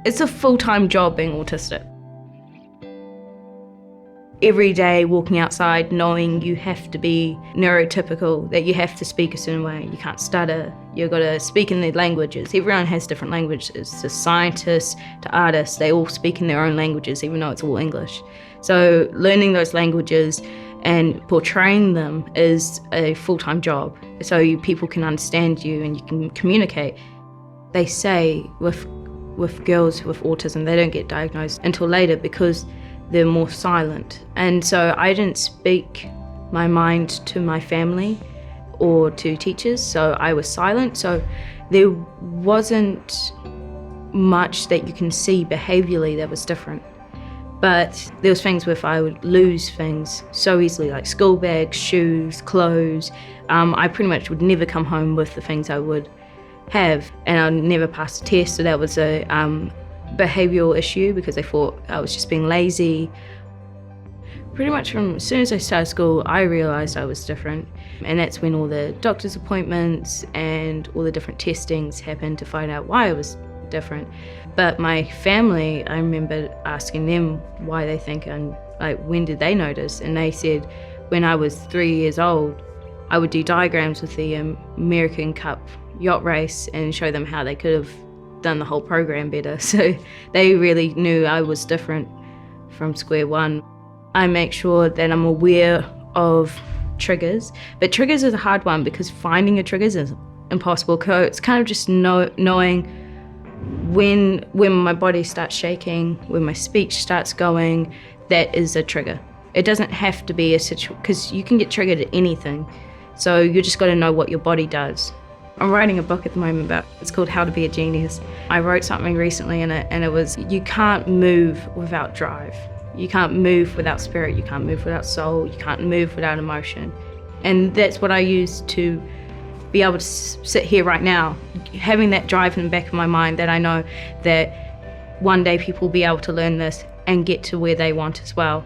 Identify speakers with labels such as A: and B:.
A: It's a full-time job being autistic. Every day walking outside knowing you have to be neurotypical, that you have to speak a certain way, you can't stutter, you've got to speak in their languages. Everyone has different languages. To scientists, to artists, they all speak in their own languages even though it's all English. So learning those languages and portraying them is a full-time job so people can understand you and you can communicate. They say with girls with autism, they don't get diagnosed until later because they're more silent. And so I didn't speak my mind to my family or to teachers, so I was silent. So there wasn't much that you can see behaviourally that was different. But there was things where I would lose things so easily, like school bags, shoes, clothes. I pretty much would never come home with the things I would have, and I'd never pass a test, so that was a behavioural issue because they thought I was just being lazy. Pretty much from as soon as I started school, I realised I was different, and that's when all the doctor's appointments and all the different testings happened to find out why I was different. But my family, I remember asking them why they think, and like, when did they notice? And they said when I was 3 years old, I would do diagrams with the American Cup yacht race and show them how they could have done the whole program better. So they really knew I was different from square one. I make sure that I'm aware of triggers, but triggers is a hard one because finding your triggers is impossible. It's kind of just knowing when my body starts shaking, when my speech starts going, that is a trigger. It doesn't have to be a situation, because you can get triggered at anything. So you just got to know what your body does. I'm writing a book at the moment it's called How to Be a Genius. I wrote something recently in it, and it was, you can't move without drive. You can't move without spirit, you can't move without soul, you can't move without emotion. And that's what I use to be able to sit here right now, having that drive in the back of my mind that I know that one day people will be able to learn this and get to where they want as well.